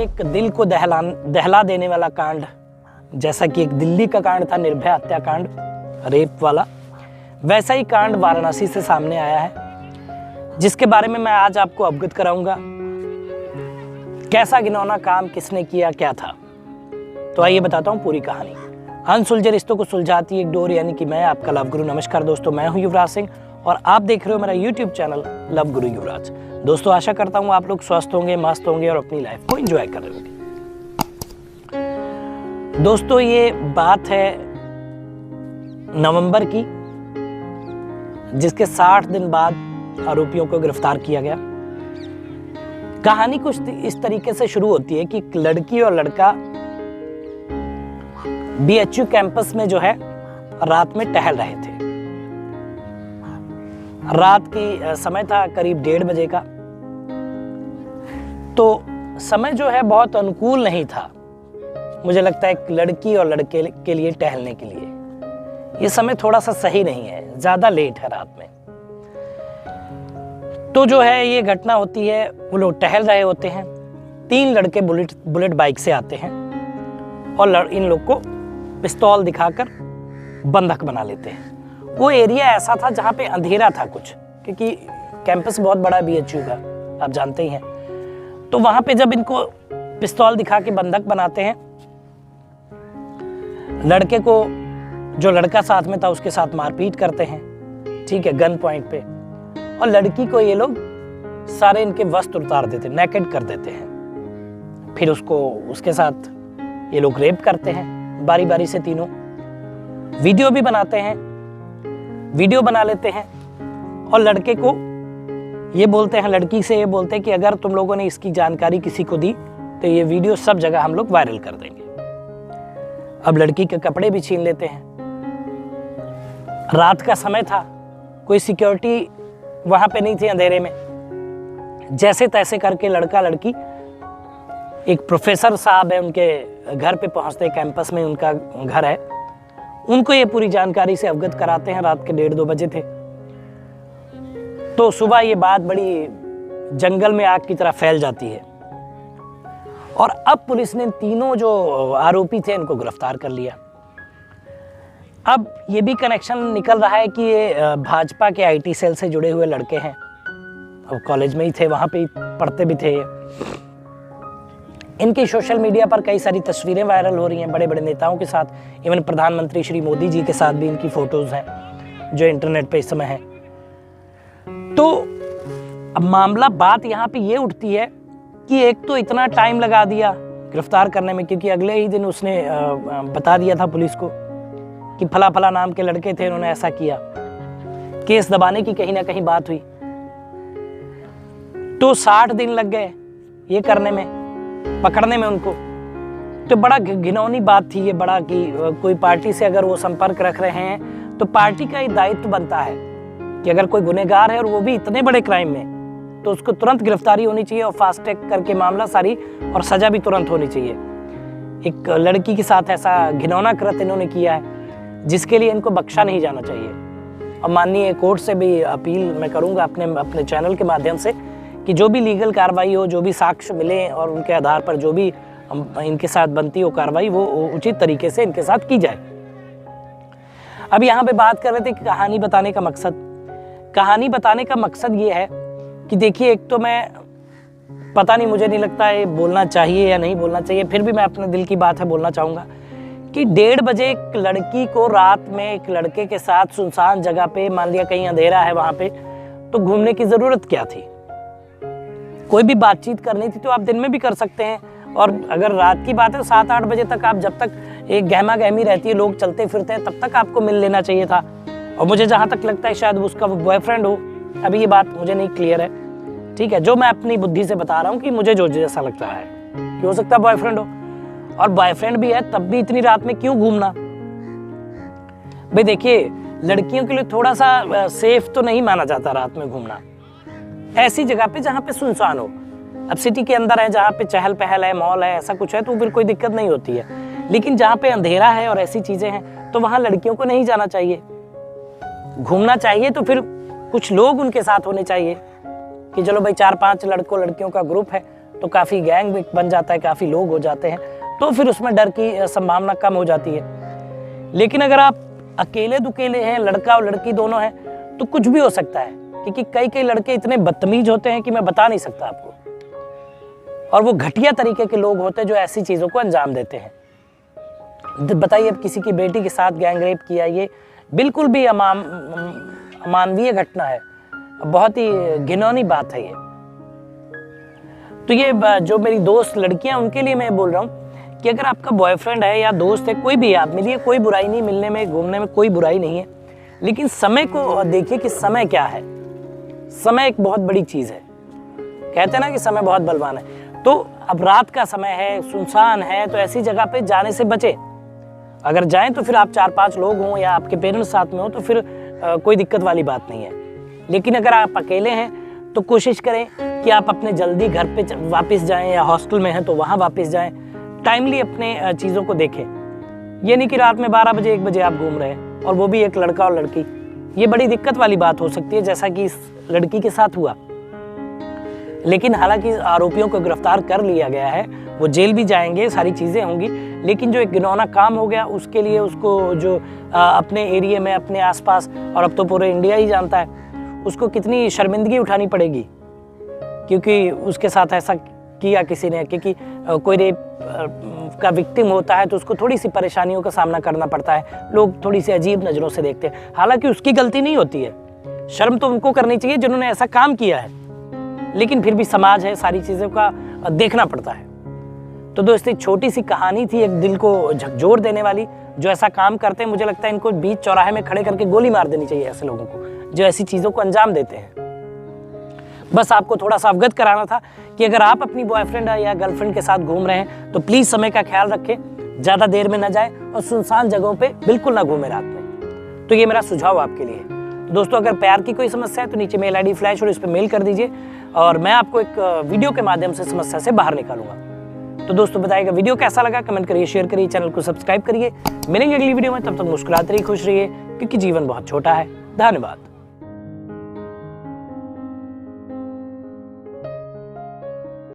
एक दिल को दहला देने वाला कांड, जैसा कि एक दिल्ली का कांड था निर्भया हत्याकांड, रेप वाला, वैसा ही कांड वाराणसी से सामने आया है, जिसके बारे में मैं आज आपको अवगत कराऊंगा। कैसा घिनौना काम किसने किया, क्या था, तो आइए बताता हूँ पूरी कहानी। अनसुलझे रिश्तों को सुलझाती एक डोर, यानी कि मैं आपका लव गुरु। नमस्कार दोस्तों, मैं हूँ युवराज सिंह और आप देख रहे हो मेरा यूट्यूब चैनल लव गुरु युवराज। दोस्तों आशा करता हूँ आप लोग स्वस्थ होंगे, मस्त होंगे और अपनी लाइफ को एंजॉय कर रहे होंगे। दोस्तों ये बात है नवंबर की, जिसके 60 दिन बाद आरोपियों को गिरफ्तार किया गया। कहानी कुछ इस तरीके से शुरू होती है कि एक लड़की और लड़का BHU कैंपस में जो है रात में टहल रहे थे। रात की समय था करीब 1:30 बजे का, तो समय जो है बहुत अनुकूल नहीं था, मुझे लगता है एक लड़की और लड़के के लिए टहलने के लिए। ये समय थोड़ा सा सही नहीं है, ज्यादा लेट है रात में। तो जो है ये घटना होती है, वो लोग टहल रहे होते हैं, 3 लड़के बुलेट बाइक से आते हैं और इन लोग को पिस्तौल दिखाकर बंधक बना लेते हैं। वो एरिया ऐसा था जहाँ पे अंधेरा था कुछ, क्योंकि कैंपस बहुत बड़ा BHU का, आप जानते ही हैं। तो वहां पे जब इनको पिस्तौल दिखा के बंधक बनाते हैं, लड़के को, जो लड़का साथ में था उसके साथ मारपीट करते हैं, ठीक है, गन पॉइंट पे। और लड़की को ये लोग सारे इनके वस्त्र उतार देते, नेकेड कर देते हैं। फिर उसके साथ ये लोग रेप करते हैं बारी बारी से तीनों। वीडियो भी बनाते हैं, वीडियो बना लेते हैं और लड़के को ये बोलते हैं, लड़की से ये बोलते हैं कि अगर तुम लोगों ने इसकी जानकारी किसी को दी तो ये वीडियो सब जगह हम लोग वायरल कर देंगे। अब लड़की के कपड़े भी छीन लेते हैं। रात का समय था, कोई सिक्योरिटी वहां पे नहीं थी अंधेरे में। जैसे तैसे करके लड़का लड़की, एक प्रोफेसर साहब है उनके घर पे पहुंचते, कैंपस में उनका घर है, उनको ये पूरी जानकारी से अवगत कराते हैं। रात के 1:30-2 बजे थे। तो सुबह ये बात बड़ी जंगल में आग की तरह फैल जाती है और अब पुलिस ने तीनों जो आरोपी थे इनको गिरफ्तार कर लिया। अब ये भी कनेक्शन निकल रहा है कि ये भाजपा के IT सेल से जुड़े हुए लड़के हैं, अब कॉलेज में ही थे, वहां पे ही पढ़ते भी थे। इनकी सोशल मीडिया पर कई सारी तस्वीरें वायरल हो रही हैं बड़े बड़े नेताओं के साथ, इवन प्रधानमंत्री श्री मोदी जी के साथ भी इनकी फोटोज हैं जो इंटरनेट पे इस समय है। तो अब मामला, बात यहाँ पे ये उठती है कि एक तो इतना टाइम लगा दिया गिरफ्तार करने में, क्योंकि अगले ही दिन उसने बता दिया था पुलिस को कि फला फला नाम के लड़के थे, उन्होंने ऐसा किया। केस दबाने की कहीं ना कहीं बात हुई, तो 60 दिन लग गए ये करने में, पकड़ने में उनको। तो बड़ा घिनौनी बात थी ये, बड़ा कि कोई पार्टी से अगर वो संपर्क रख रहे हैं तो पार्टी का ही दायित्व बनता है कि अगर कोई गुनहगार है और वो भी इतने बड़े क्राइम में, तो उसको तुरंत गिरफ्तारी होनी चाहिए और फास्ट ट्रैक करके मामला सारी और सजा भी तुरंत होनी चाहिए। एक लड़की के साथ ऐसा घिनौना कृत्य इन्होंने किया है जिसके लिए इनको बख्शा नहीं जाना चाहिए। और माननीय कोर्ट से भी अपील मैं करूंगा अपने चैनल के माध्यम से कि जो भी लीगल कार्रवाई हो, जो भी साक्ष्य मिले और उनके आधार पर जो भी इनके साथ बनती हो कार्रवाई, वो उचित तरीके से इनके साथ की जाए। अब यहाँ पे बात कर रहे थे कि कहानी बताने का मकसद ये है कि देखिए, एक तो मैं पता नहीं, मुझे नहीं लगता है बोलना चाहिए या नहीं बोलना चाहिए, फिर भी मैं अपने दिल की बात है बोलना चाहूँगा कि 1:30 बजे एक लड़की को रात में एक लड़के के साथ सुनसान जगह पे, मान लिया कहीं अंधेरा है वहाँ पे, तो घूमने की ज़रूरत क्या थी? कोई भी बातचीत करनी थी तो आप दिन में भी कर सकते हैं, और अगर रात की बात है तो 7-8 बजे तक आप, जब तक एक गहमा गहमी रहती है, लोग चलते फिरते हैं, तब तक आपको मिल लेना चाहिए था। और मुझे जहाँ तक लगता है शायद उसका बॉयफ्रेंड हो, अभी ये बात मुझे नहीं क्लियर है, ठीक है, जो मैं अपनी बुद्धि से बता रहा हूँ कि मुझे जो जैसा लगता है कि हो सकता है बॉयफ्रेंड हो, और बॉयफ्रेंड भी है तब भी इतनी रात में क्यों घूमना? भाई देखिए, लड़कियों के लिए थोड़ा सा सेफ तो नहीं माना जाता रात में घूमना, ऐसी जगह पे जहाँ पे सुनसान हो। अब सिटी के अंदर है, जहाँ पे चहल पहल है, मॉल है, ऐसा कुछ है तो फिर कोई दिक्कत नहीं होती है, लेकिन जहाँ पे अंधेरा है और ऐसी चीजें हैं तो वहाँ लड़कियों को नहीं जाना चाहिए। घूमना चाहिए तो फिर कुछ लोग उनके साथ होने चाहिए कि चलो भाई 4-5 लड़कों लड़कियों का ग्रुप है, तो काफ़ी गैंग बन जाता है, काफ़ी लोग हो जाते हैं, तो फिर उसमें डर की संभावना कम हो जाती है। लेकिन अगर आप अकेले दुकेले हैं, लड़का और लड़की दोनों हैं, तो कुछ भी हो सकता है, क्योंकि कई लड़के इतने बदतमीज होते हैं कि मैं बता नहीं सकता आपको, और वो घटिया तरीके के लोग होते हैं जो ऐसी चीज़ों को अंजाम देते हैं। बताइए, अब किसी की बेटी के साथ गैंग रेप किया, ये बिल्कुल भी अमानवीय घटना है, बहुत ही घिनौनी बात है ये। तो ये जो मेरी दोस्त लड़कियां, उनके लिए मैं बोल रहा हूँ कि अगर आपका बॉयफ्रेंड है या दोस्त है, कोई भी आप मिलिए, कोई बुराई नहीं, मिलने में घूमने में कोई बुराई नहीं है, लेकिन समय को देखिए कि समय क्या है। समय एक बहुत बड़ी चीज़ है, कहते हैं ना कि समय बहुत बलवान है। तो अब रात का समय है, सुनसान है, तो ऐसी जगह पे जाने से बचे। अगर जाएं तो फिर आप 4-5 लोग हों या आपके पेरेंट्स साथ में हो तो फिर कोई दिक्कत वाली बात नहीं है। लेकिन अगर आप अकेले हैं तो कोशिश करें कि आप अपने जल्दी घर पे वापस जाएं, या हॉस्टल में हैं तो वहाँ वापस जाएं, टाइमली अपने चीज़ों को देखें। ये नहीं कि रात में 12 बजे 1 बजे आप घूम रहे हैं, और वो भी एक लड़का और लड़की। ये बड़ी दिक्कत वाली बात हो सकती है, जैसा कि इस लड़की के साथ हुआ। लेकिन हालांकि आरोपियों को गिरफ्तार कर लिया गया है, वो जेल भी जाएंगे, सारी चीज़ें होंगी, लेकिन जो एक घिनौना काम हो गया उसके लिए उसको जो अपने एरिया में, अपने आसपास, और अब तो पूरे इंडिया ही जानता है, उसको कितनी शर्मिंदगी उठानी पड़ेगी, क्योंकि उसके साथ ऐसा किया किसी ने। क्योंकि कोई रेप का विक्टिम होता है तो उसको थोड़ी सी परेशानियों का सामना करना पड़ता है, लोग थोड़ी सी अजीब नज़रों से देखते हैं। हालांकि उसकी गलती नहीं होती है, शर्म तो उनको करनी चाहिए जिन्होंने ऐसा काम किया है, लेकिन फिर भी समाज है, सारी चीज़ों का देखना पड़ता है। तो दोस्तों, छोटी सी कहानी थी, एक दिल को झकझोर देने वाली। जो ऐसा काम करते हैं, मुझे लगता है इनको बीच चौराहे में खड़े करके गोली मार देनी चाहिए ऐसे लोगों को जो ऐसी चीज़ों को अंजाम देते हैं। बस आपको थोड़ा सा अवगत कराना था कि अगर आप अपनी बॉयफ्रेंड या गर्लफ्रेंड के साथ घूम रहे हैं तो प्लीज़ समय का ख्याल रखें, ज़्यादा देर में ना जाए, और सुनसान जगहों पे बिल्कुल ना घूमें रात में। तो ये मेरा सुझाव आपके लिए है। दोस्तों, अगर प्यार की कोई समस्या है तो नीचे मेल ID फ्लैश और इस पर मेल कर दीजिए, और मैं आपको एक वीडियो के माध्यम से समस्या से बाहर निकालूंगा। तो दोस्तों, बताइएगा वीडियो कैसा लगा, कमेंट करिए, शेयर करिए, चैनल को सब्सक्राइब करिए। मिलेंगे अगली वीडियो में, तब तक मुस्कुराते रहिए, खुश रहिए, क्योंकि जीवन बहुत छोटा है। धन्यवाद।